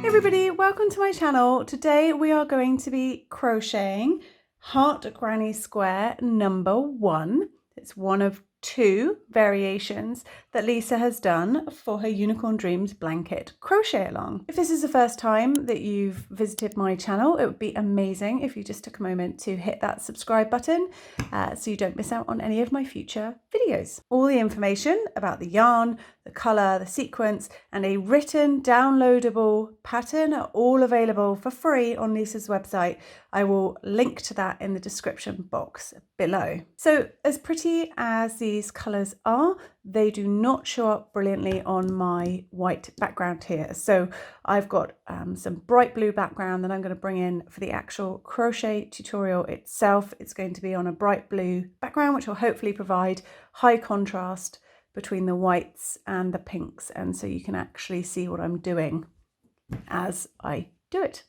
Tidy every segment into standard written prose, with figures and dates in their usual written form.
Hey everybody, welcome to my channel. Today we are going to be crocheting Heart Granny Square number 1. It's one of 2 variations that Lisa has done for her Unicorn Dreams blanket crochet along. If this is the first time that you've visited my channel, it would be amazing if you just took a moment to hit that subscribe button so you don't miss out on any of my future videos. All the information about the yarn, the colour, the sequence, and a written downloadable pattern are all available for free on Lisa's website. I will link to that in the description box below. So as pretty as these colours are, they do not show up brilliantly on my white background here. So I've got some bright blue background that I'm going to bring in for the actual crochet tutorial itself. It's going to be on a bright blue background, which will hopefully provide high contrast between the whites and the pinks, and so you can actually see what I'm doing as I do it.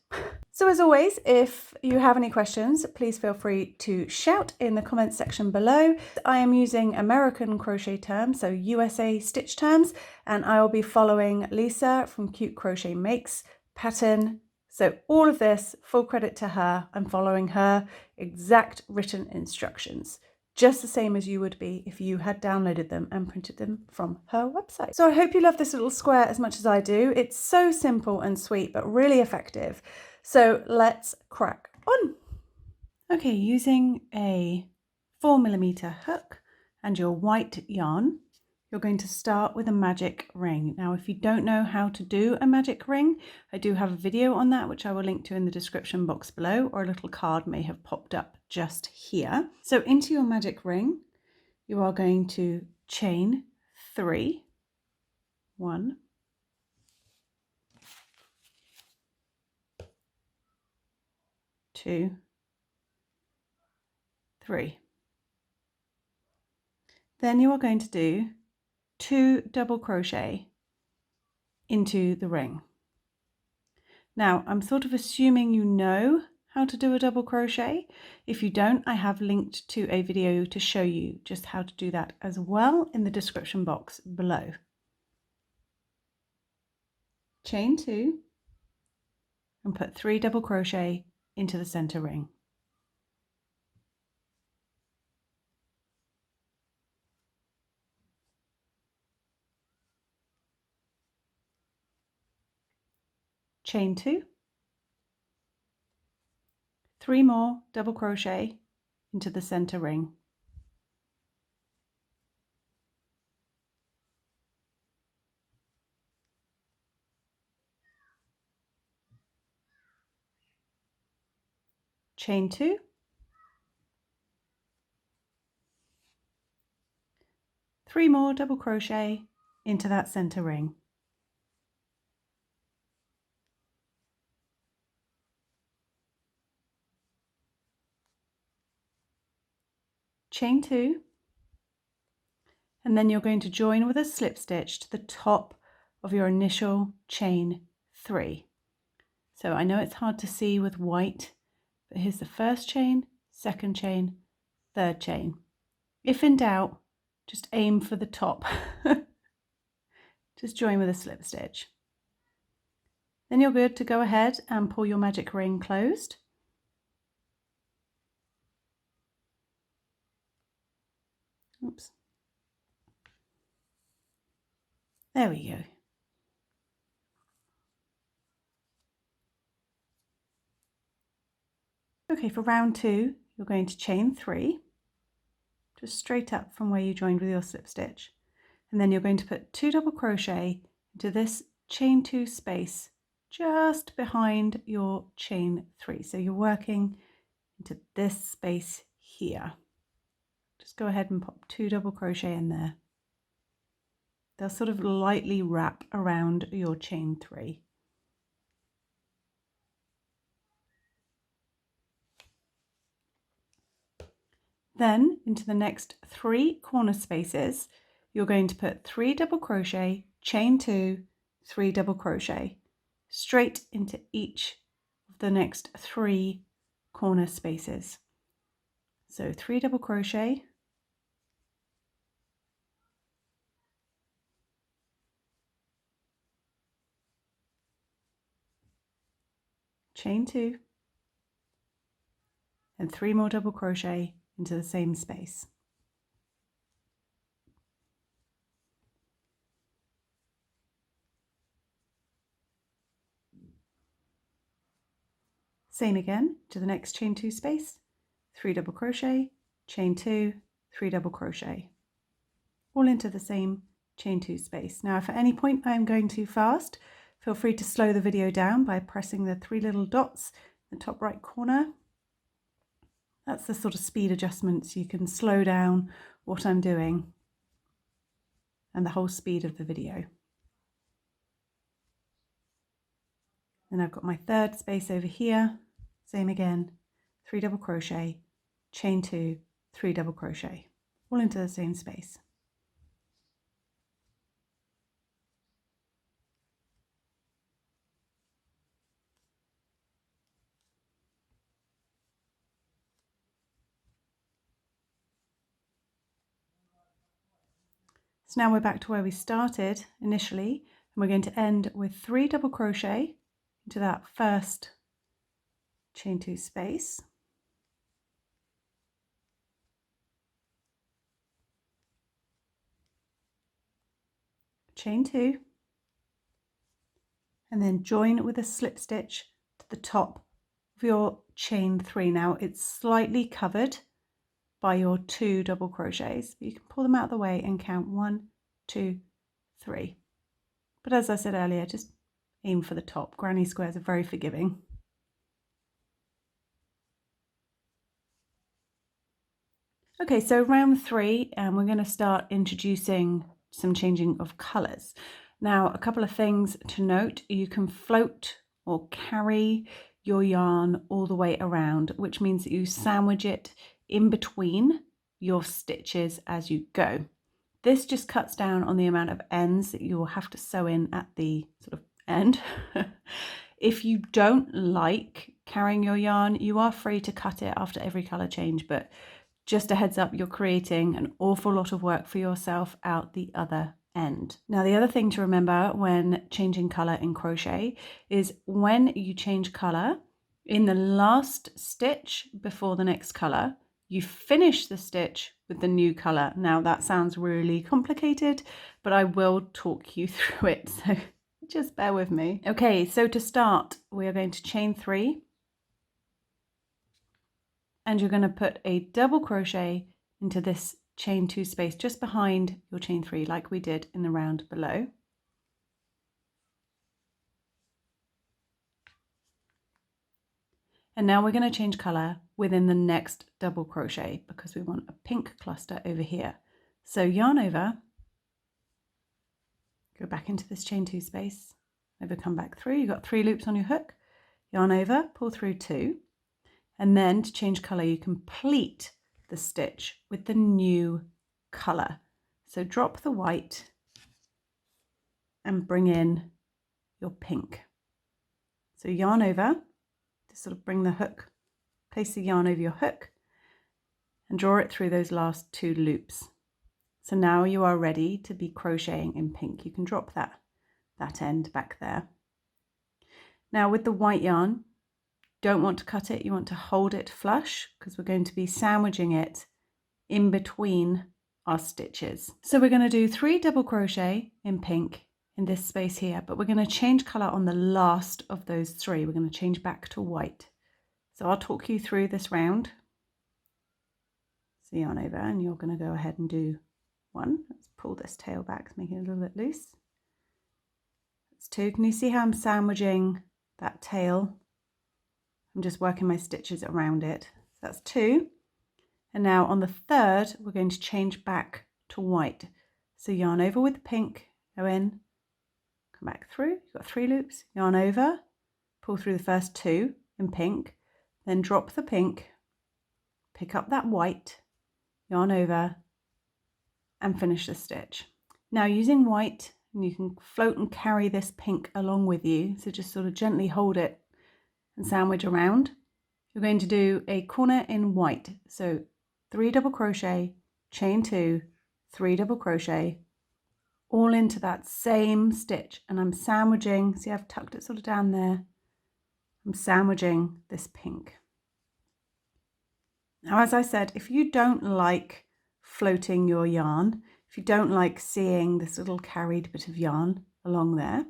So as always, if you have any questions, please feel free to shout in the comments section below. I am using American crochet terms, so USA stitch terms, and I will be following Lisa from CuteCrochetMakes pattern. So all of this, full credit to her. I'm following her exact written instructions, just the same as you would be if you had downloaded them and printed them from her website. So I hope you love this little square as much as I do. It's so simple and sweet, but really effective. So let's crack on. Okay, using a 4mm hook and your white yarn, you're going to start with a magic ring. Now, if you don't know how to do a magic ring, I do have a video on that, which I will link to in the description box below, or a little card may have popped up just here. So into your magic ring, you are going to chain 3, 1, 2, 3. Then you are going to do 2 double crochet into the ring. Now, I'm sort of assuming you know how to do a double crochet. If you don't, I have linked to a video to show you just how to do that as well in the description box below. Chain 2 and put 3 double crochet into the center ring. Chain 2, 3 more double crochet into the center ring. Chain 2, 3 more double crochet into that center ring. Chain 2, and then you're going to join with a slip stitch to the top of your initial chain 3. So I know it's hard to see with white, but here's the first chain, second chain, third chain. If in doubt, just aim for the top. Just join with a slip stitch. Then you're good to go ahead and pull your magic ring closed. Oops. There we go. Okay, for round 2, you're going to chain 3, just straight up from where you joined with your slip stitch. And then you're going to put 2 double crochet into this chain 2 space just behind your chain 3. So you're working into this space here. Just go ahead and pop 2 double crochet in there. They'll sort of lightly wrap around your chain 3. Then into the next 3 corner spaces, you're going to put 3 double crochet, chain 2, 3 double crochet straight into each of the next 3 corner spaces. So 3 double crochet, chain 2, and 3 more double crochet into the same space. Same again to the next chain 2 space, 3 double crochet, chain 2, 3 double crochet, all into the same chain 2 space. Now if at any point I'm going too fast, feel free to slow the video down by pressing the 3 little dots in the top right corner. That's the sort of speed adjustments. You can slow down what I'm doing and the whole speed of the video. Then I've got my third space over here, same again, 3 double crochet, chain 2, 3 double crochet, all into the same space. So now we're back to where we started initially, and we're going to end with 3 double crochet into that first chain 2 space. Chain 2, and then join with a slip stitch to the top of your chain 3. Now it's slightly covered by your 2 double crochets, but you can pull them out of the way and count 1, 2, 3. But as I said earlier, just aim for the top. Granny squares are very forgiving. Okay, so round 3, and we're going to start introducing some changing of colours. Now, a couple of things to note: you can float or carry your yarn all the way around, which means that you sandwich it in between your stitches as you go. This just cuts down on the amount of ends that you will have to sew in at the sort of end. If you don't like carrying your yarn, you are free to cut it after every colour change, but just a heads up, you're creating an awful lot of work for yourself out the other end. Now, the other thing to remember when changing colour in crochet is when you change colour, in the last stitch before the next colour, you finish the stitch with the new colour. Now that sounds really complicated, but I will talk you through it, so just bear with me. Okay, so to start, we are going to chain 3, and you're going to put a double crochet into this chain 2 space just behind your chain 3, like we did in the round below. And now we're going to change colour within the next double crochet because we want a pink cluster over here. So yarn over, go back into this chain 2 space, over, come back through. You've got 3 loops on your hook, yarn over, pull through 2, and then to change colour you complete the stitch with the new colour. So drop the white and bring in your pink. So yarn over, to sort of bring the hook, place the yarn over your hook and draw it through those last 2 loops. So now you are ready to be crocheting in pink. You can drop that end back there. Now with the white yarn, don't want to cut it, you want to hold it flush because we're going to be sandwiching it in between our stitches. So we're going to do 3 double crochet in pink in this space here, but we're going to change colour on the last of those 3. We're going to change back to white. So I'll talk you through this round. So yarn over, and you're going to go ahead and do 1. Let's pull this tail back to make it a little bit loose. That's 2. Can you see how I'm sandwiching that tail? I'm just working my stitches around it. So that's 2. And now on the 3rd, we're going to change back to white. So yarn over with the pink, go in, come back through. You've got 3 loops, yarn over, pull through the first 2 in pink, then drop the pink, pick up that white, yarn over, and finish the stitch. Now using white, you can float and carry this pink along with you. So just sort of gently hold it and sandwich around. You're going to do a corner in white. So 3 double crochet, chain 2, 3 double crochet, all into that same stitch. And I'm sandwiching, see I've tucked it sort of down there. I'm sandwiching this pink. Now, as I said, if you don't like floating your yarn, if you don't like seeing this little carried bit of yarn along there,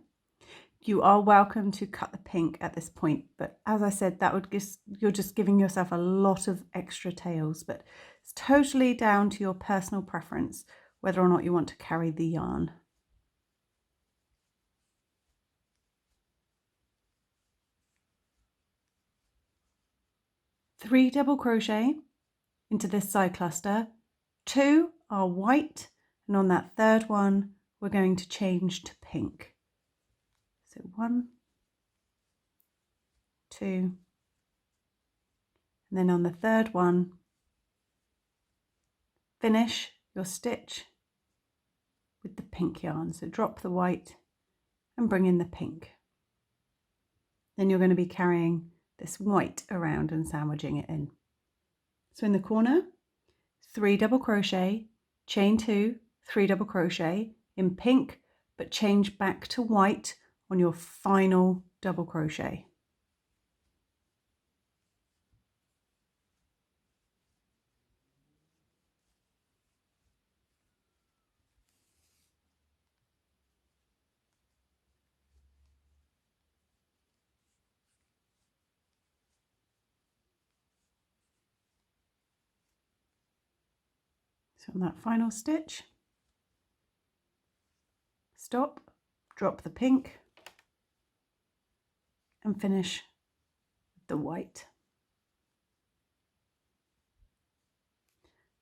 you are welcome to cut the pink at this point. But as I said, that would you're just giving yourself a lot of extra tails, but it's totally down to your personal preference whether or not you want to carry the yarn. Three double crochet into this side cluster, 2 are white, and on that third one we're going to change to pink. So 1, 2, and then on the third one finish your stitch with the pink yarn. So drop the white and bring in the pink. Then you're going to be carrying this white around and sandwiching it in. So in the corner, 3 double crochet, chain 2, 3 double crochet in pink, but change back to white on your final double crochet. So on that final stitch, stop, drop the pink and finish with the white.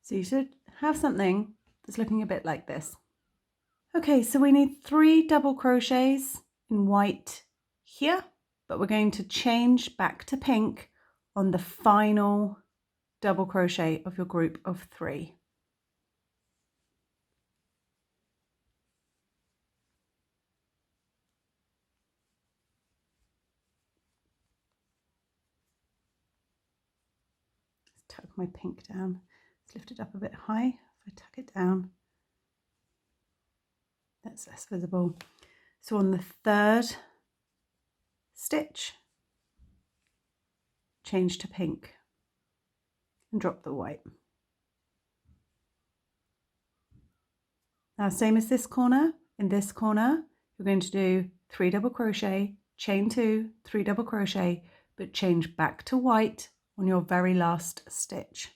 So you should have something that's looking a bit like this. Okay, so we need 3 double crochets in white here, but we're going to change back to pink on the final double crochet of your group of 3. Tuck my pink down. Let's lift it up a bit high. If I tuck it down, that's less visible. So on the third stitch, change to pink and drop the white. Now, same as this corner, in this corner, you're going to do 3 double crochet, chain 2, 3 double crochet, but change back to white on your very last stitch.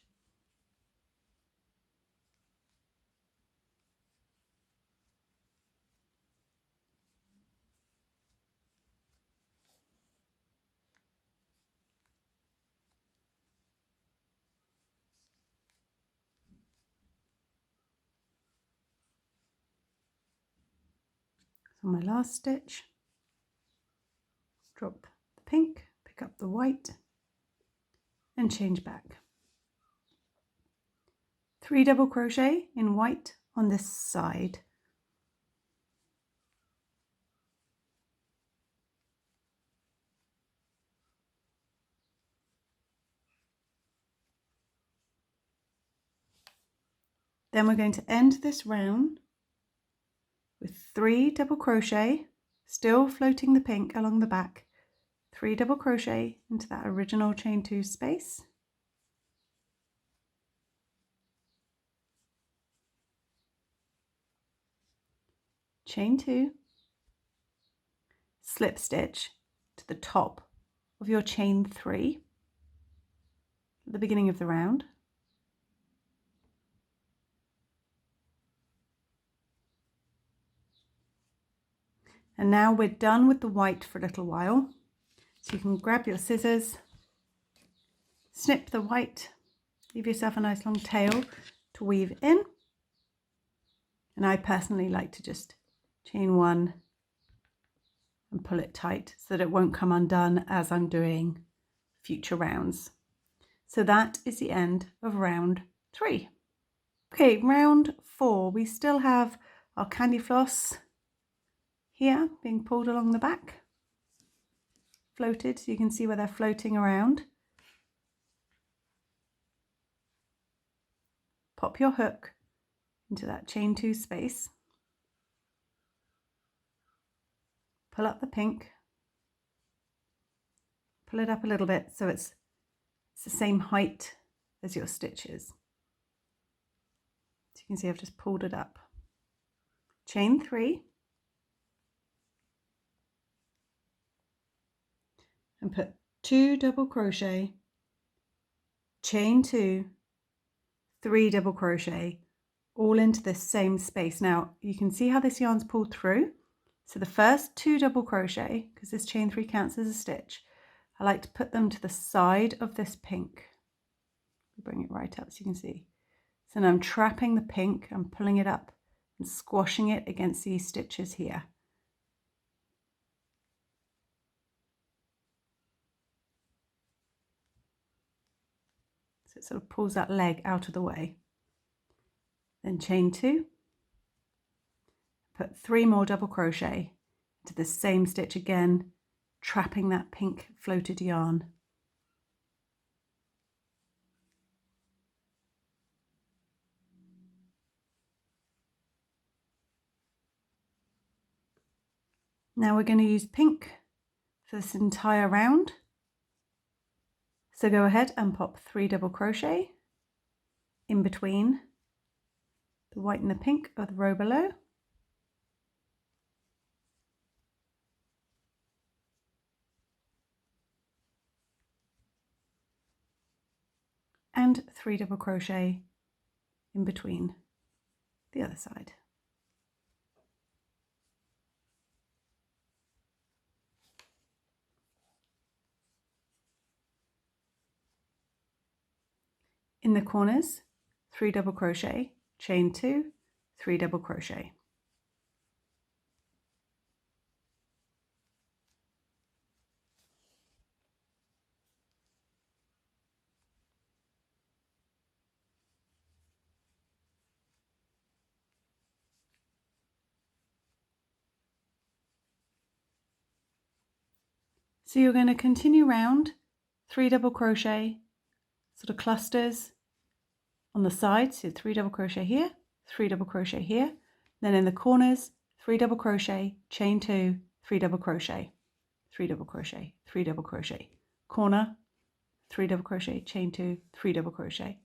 So my last stitch, drop the pink, pick up the white and change back. 3 double crochet in white on this side. Then we're going to end this round with 3 double crochet, still floating the pink along the back, 3 double crochet into that original chain 2 space. Chain 2, slip stitch to the top of your chain 3 at the beginning of the round. And now we're done with the white for a little while. So you can grab your scissors, snip the white, leave yourself a nice long tail to weave in. And I personally like to just chain 1 and pull it tight so that it won't come undone as I'm doing future rounds. So that is the end of round 3. Okay, round 4, we still have our candy floss here being pulled along the back, floated, so you can see where they're floating around. Pop your hook into that chain 2 space, pull up the pink, pull it up a little bit so it's the same height as your stitches. So you can see I've just pulled it up. Chain 3 and put 2 double crochet, chain 2, 3 double crochet, all into this same space. Now you can see how this yarn's pulled through. So the first 2 double crochet, because this chain 3 counts as a stitch, I like to put them to the side of this pink. Bring it right up so you can see. So now I'm trapping the pink, I'm pulling it up and squashing it against these stitches here. So it sort of pulls that leg out of the way. Then chain 2, put 3 more double crochet into the same stitch again, trapping that pink floated yarn. Now we're going to use pink for this entire round. So go ahead and pop 3 double crochet in between the white and the pink of the row below. And 3 double crochet in between the other side. In the corners, 3 double crochet, chain 2, 3 double crochet. So you're going to continue round, 3 double crochet, sort of clusters on the sides, so 3 double crochet here, 3 double crochet here, then in the corners, 3 double crochet, chain 2, 3 double crochet, 3 double crochet, 3 double crochet, corner, 3 double crochet, chain 2, 3 double crochet,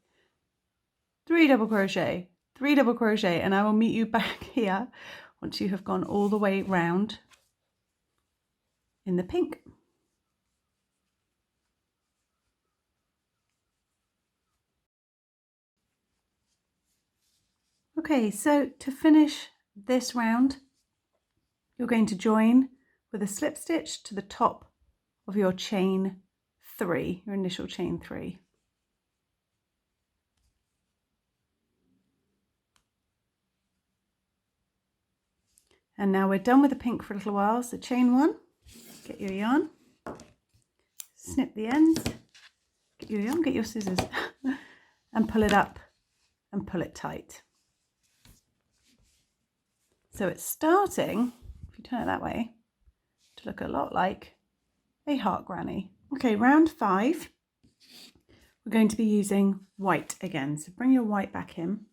3 double crochet, 3 double crochet, and I will meet you back here once you have gone all the way round in the pink. Okay, so to finish this round, you're going to join with a slip stitch to the top of your chain 3, your initial chain 3. And now we're done with the pink for a little while, so chain 1, get your yarn, snip the ends, get your yarn, get your scissors, and pull it up and pull it tight. So it's starting, if you turn it that way, to look a lot like a heart granny. Okay, round 5, we're going to be using white again. So bring your white back in,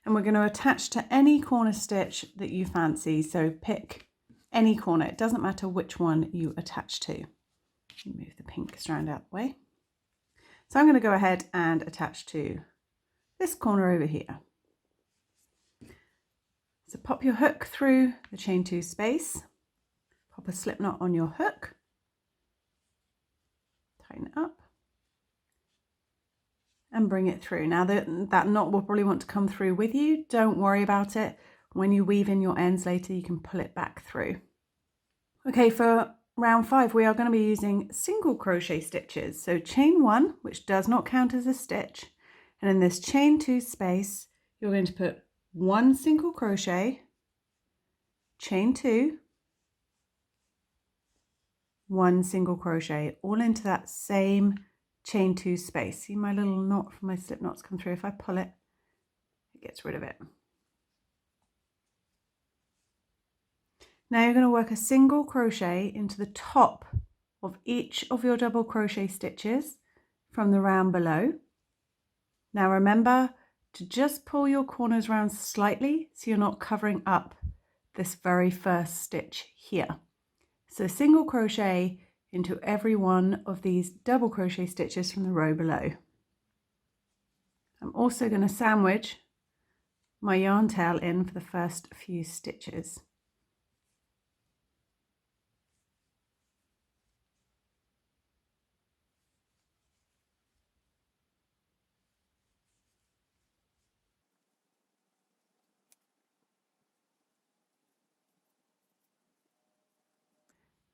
and we're going to attach to any corner stitch that you fancy. So pick any corner, it doesn't matter which one you attach to. Move the pink strand out the way. So I'm going to go ahead and attach to this corner over here. So pop your hook through the chain 2 space, pop a slip knot on your hook, tighten it up, and bring it through. Now that knot will probably want to come through with you. Don't worry about it. When you weave in your ends later, you can pull it back through. Okay, for round 5, we are going to be using single crochet stitches. So chain 1, which does not count as a stitch, and in this chain 2 space, you're going to put 1 single crochet, chain 2, 1 single crochet, all into that same chain 2 space. See my little knot from my slip knots come through. If I pull it, it gets rid of it. Now you're going to work a single crochet into the top of each of your double crochet stitches from the round below. Now remember to just pull your corners around slightly so you're not covering up this very first stitch here. So single crochet into every one of these double crochet stitches from the row below. I'm also going to sandwich my yarn tail in for the first few stitches.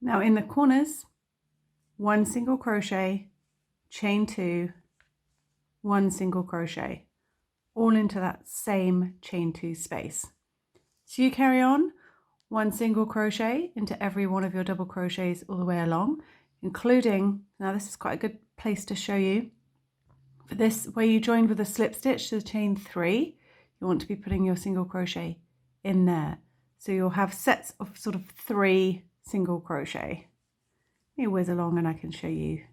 Now in the corners, 1 single crochet, chain 2, 1 single crochet, all into that same chain 2 space. So you carry on 1 single crochet into every one of your double crochets all the way along, including, now this is quite a good place to show you, for this where you joined with a slip stitch to the chain 3, you want to be putting your single crochet in there. So you'll have sets of sort of 3 single crochet. Let me whiz along and I can show you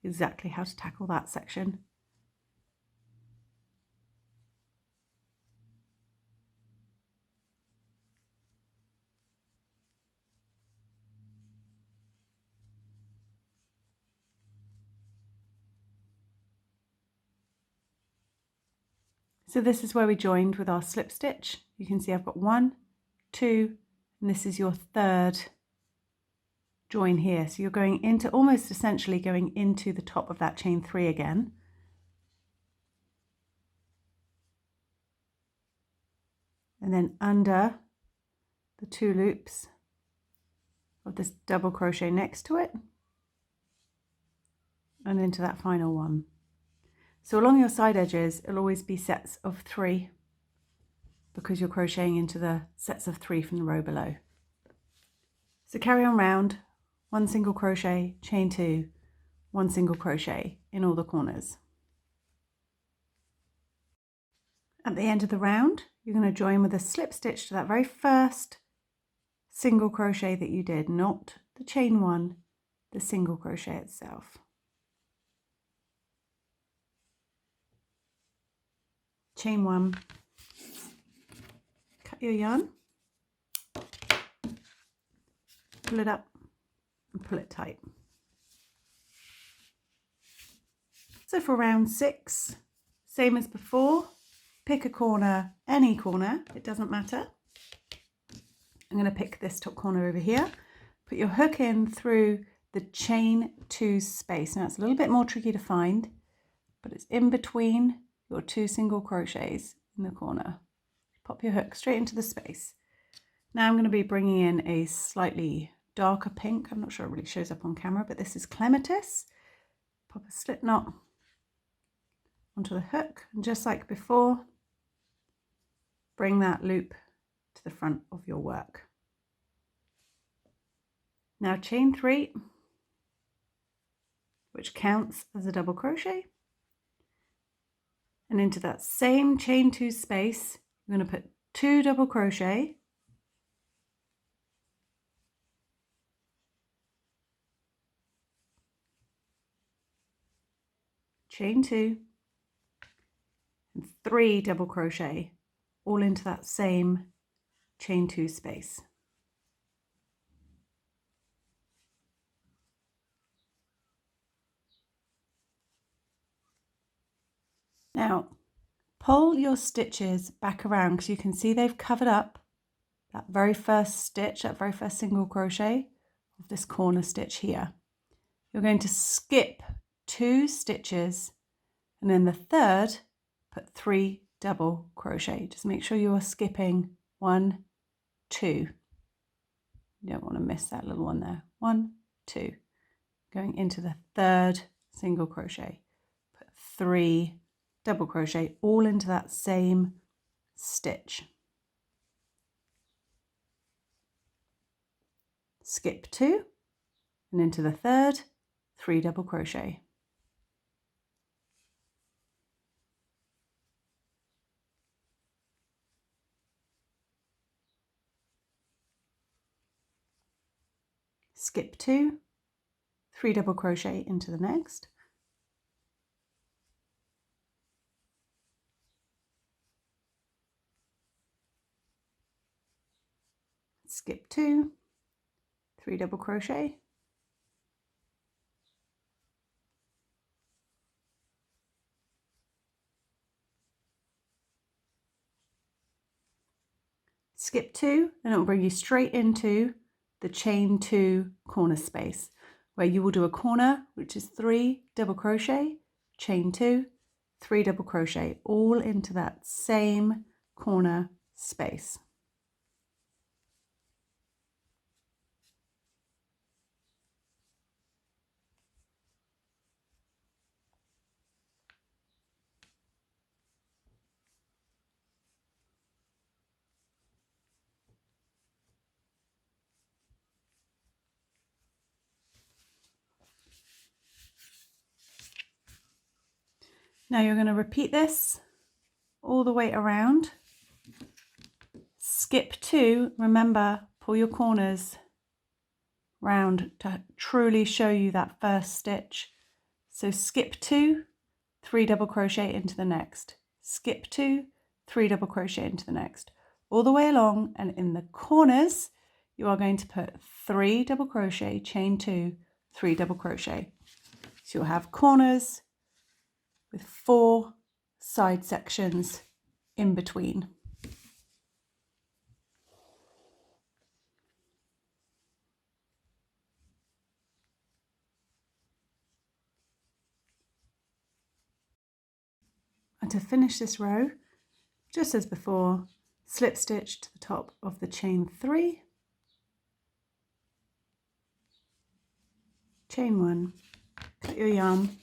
exactly how to tackle that section. So this is where we joined with our slip stitch. You can see I've got 1, 2, and this is your 3rd join here. So you're going into, almost essentially going into the top of that chain 3 again. And then under the 2 loops of this double crochet next to it and into that final one. So along your side edges, it'll always be sets of 3 because you're crocheting into the sets of 3 from the row below. So carry on round, 1 single crochet, chain 2, 1 single crochet in all the corners. At the end of the round, you're going to join with a slip stitch to that very first single crochet that you did, not the chain 1, the single crochet itself. Chain 1, cut your yarn, pull it up and pull it tight. So for round 6, same as before, pick a corner, any corner, it doesn't matter. I'm going to pick this top corner over here, put your hook in through the chain 2 space. Now it's a little bit more tricky to find, but it's in between your 2 single crochets in the corner. Pop your hook straight into the space. Now I'm going to be bringing in a slightly darker pink. I'm not sure it really shows up on camera, but this is Clematis. Pop a slip knot onto the hook, and just like before, bring that loop to the front of your work. Now chain 3, which counts as a double crochet, and into that same chain 2 space, you're going to put 2 double crochet, chain 2, and 3 double crochet, all into that same chain 2 space. Now pull your stitches back around because you can see they've covered up that very first stitch, that very first single crochet of this corner stitch here. You're going to skip 2 stitches, and then the 3rd put 3 double crochet. Just make sure you are skipping 1, 2. You don't want to miss that little one there. 1, 2. Going into the 3rd single crochet, put 3 double crochet, all into that same stitch. Skip 2, and into the 3rd, 3 double crochet. Skip 2, 3 double crochet into the next. Skip 2, 3 double crochet, skip 2, and it will bring you straight into the chain 2 corner space, where you will do a corner, which is 3 double crochet, chain 2, 3 double crochet, all into that same corner space. Now you're going to repeat this all the way around. Skip 2, remember, pull your corners round to truly show you that first stitch. So skip 2, 3 double crochet into the next. Skip 2, 3 double crochet into the next. All the way along, and in the corners, you are going to put 3 double crochet, chain 2, 3 double crochet. So you'll have corners with 4 side sections in between. And to finish this row, just as before, slip stitch to the top of the chain 3, chain 1, cut your yarn,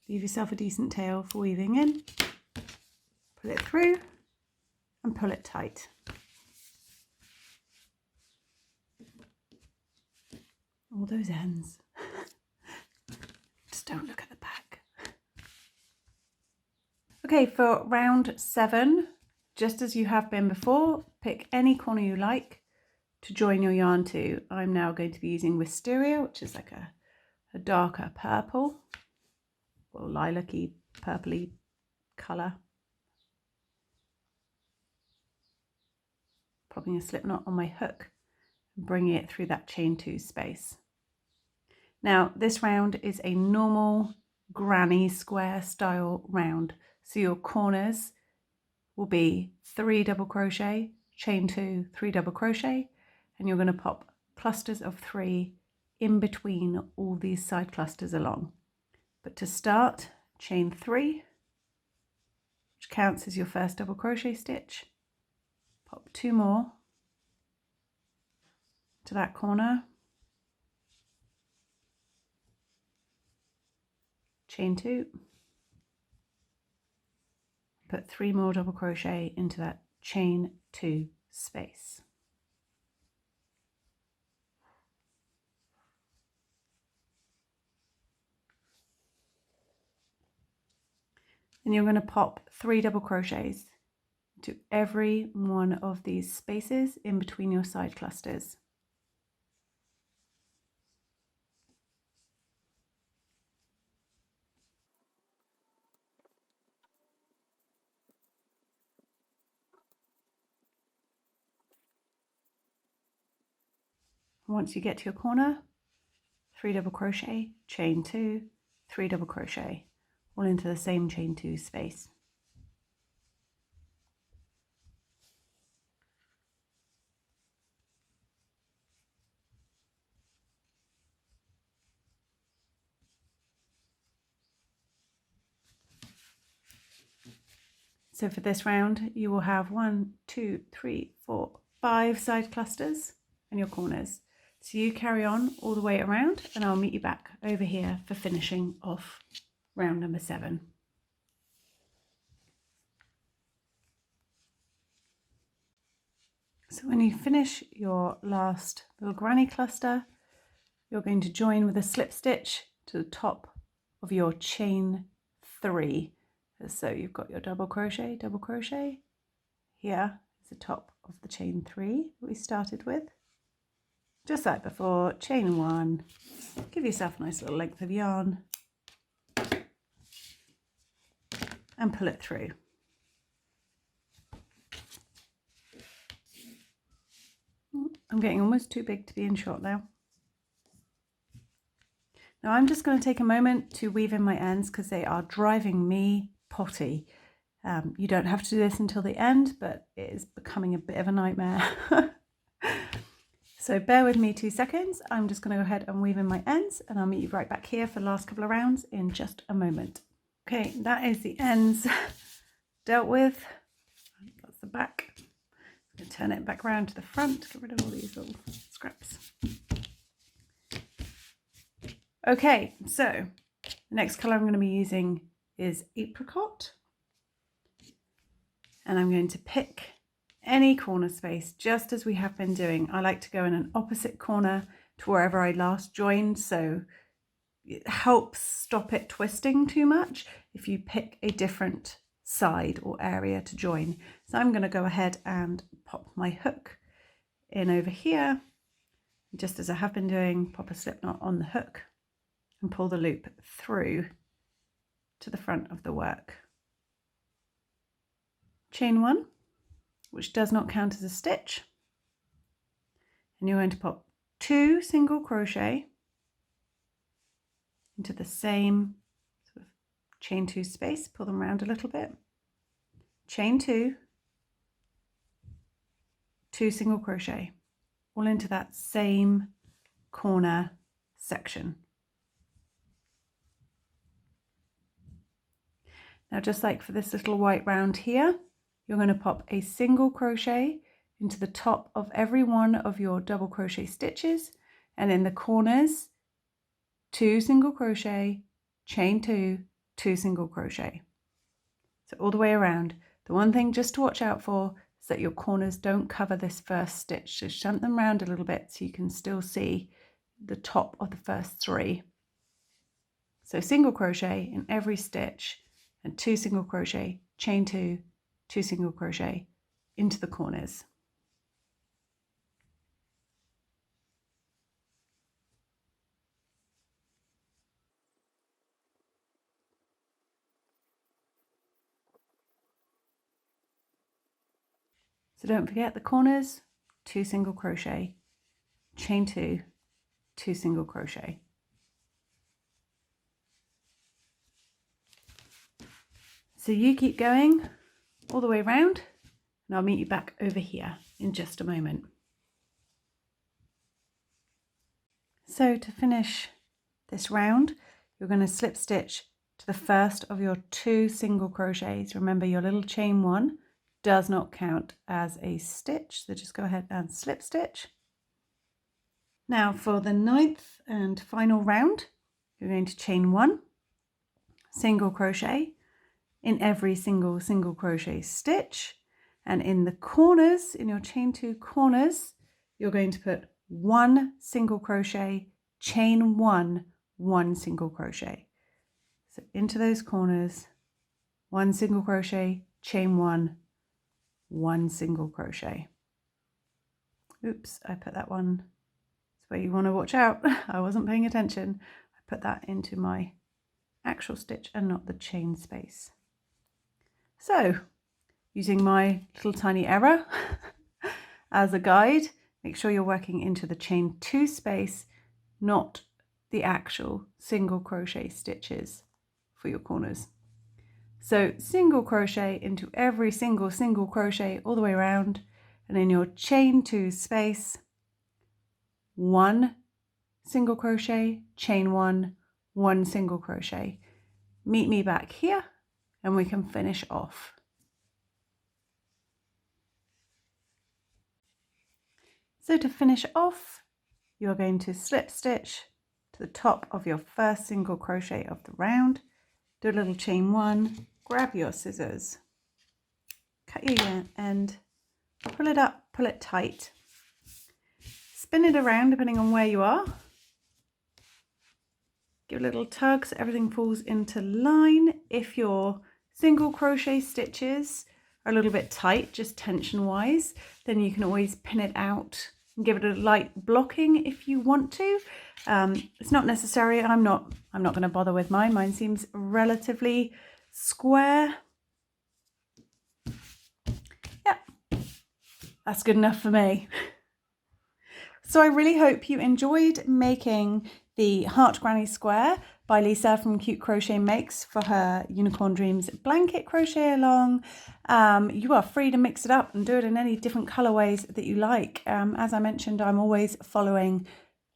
leave yourself a decent tail for weaving in, pull it through and pull it tight. All those ends. Just don't look at the back. Okay, for round 7, just as you have been before, pick any corner you like to join your yarn to. I'm now going to be using Wisteria, which is like a darker purple or lilac-y, purpley colour. Popping a slip knot on my hook and bringing it through that chain 2 space. Now this round is a normal granny square style round. So your corners will be 3 double crochet, chain 2, 3 double crochet, and you're going to pop clusters of 3 in between all these side clusters along. But to start, chain 3, which counts as your first double crochet stitch, pop 2 more to that corner, chain 2, put 3 more double crochet into that chain 2 space. And you're going to pop 3 double crochets to every one of these spaces in between your side clusters. Once you get to your corner, 3 double crochet, chain 2, 3 double crochet, all into the same chain 2 space. So for this round, you will have 1, 2, 3, 4, 5 side clusters and your corners. So you carry on all the way around, and I'll meet you back over here for finishing off round number 7. So when you finish your last little granny cluster, you're going to join with a slip stitch to the top of your chain 3. So you've got your double crochet, here is the top of the chain 3 that we started with. Just like before, chain 1, give yourself a nice little length of yarn and pull it through. I'm getting almost too big to be in shot now. Now I'm just going to take a moment to weave in my ends because they are driving me potty. You don't have to do this until the end, but it is becoming a bit of a nightmare. So bear with me 2 seconds. I'm just going to go ahead and weave in my ends, and I'll meet you right back here for the last couple of rounds in just a moment. Okay, that is the ends dealt with. That's the back. I'm going to turn it back around to the front, get rid of all these little scraps. Okay, so the next colour I'm going to be using is Apricot. And I'm going to pick any corner space, just as we have been doing. I like to go in an opposite corner to wherever I last joined, so it helps stop it twisting too much if you pick a different side or area to join. So I'm going to go ahead and pop my hook in over here, just as I have been doing, pop a slip knot on the hook and pull the loop through to the front of the work. Chain 1, which does not count as a stitch, and you're going to pop 2 single crochet into the same sort of chain 2 space, pull them around a little bit, chain 2, 2 single crochet, all into that same corner section. Now, just like for this little white round here, you're going to pop a single crochet into the top of every one of your double crochet stitches, and in the corners 2 single crochet, chain 2, 2 single crochet. So all the way around. The one thing just to watch out for is that your corners don't cover this first stitch. So shunt them around a little bit so you can still see the top of the first 3. So single crochet in every stitch and 2 single crochet, chain 2, 2 single crochet into the corners. So don't forget the corners, 2 single crochet, chain 2, 2 single crochet. So you keep going all the way around, and I'll meet you back over here in just a moment. So to finish this round, you're going to slip stitch to the first of your 2 single crochets. Remember, your little chain 1 does not count as a stitch, so just go ahead and slip stitch. Now for the 9th and final round, you're going to chain 1, single crochet in every single crochet stitch, and in the corners, in your chain 2 corners, you're going to put 1 single crochet, chain 1, 1 single crochet. So into those corners, 1 single crochet, chain 1, 1 single crochet. Oops, I put that one, that's where you want to watch out. I wasn't paying attention. I put that into my actual stitch and not the chain space. So, using my little tiny error as a guide, make sure you're working into the chain 2 space, not the actual single crochet stitches for your corners. So single crochet into every single crochet all the way around, and in your chain 2 space, 1 single crochet, chain 1, 1 single crochet. Meet me back here and we can finish off. So to finish off, you're going to slip stitch to the top of your first single crochet of the round, do a little chain 1, grab your scissors, cut your end, pull it up, pull it tight, spin it around depending on where you are, give a little tug so everything falls into line. If your single crochet stitches are a little bit tight, just tension wise, then you can always pin it out and give it a light blocking if you want to. It's not necessary. I'm not going to bother with mine. Mine seems relatively square. Yeah, that's good enough for me. So I really hope you enjoyed making the Heart Granny Square by Lisa from CuteCrochetMakes for her Unicorn Dreams blanket crochet along. You are free to mix it up and do it in any different colorways that you like. As I mentioned, I'm always following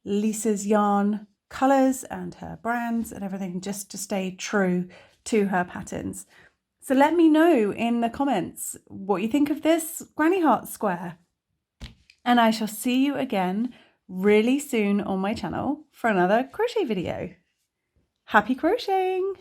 Lisa's yarn colors and her brands and everything just to stay true to her patterns. So let me know in the comments what you think of this Granny Heart Square. And I shall see you again really soon on my channel for another crochet video. Happy crocheting!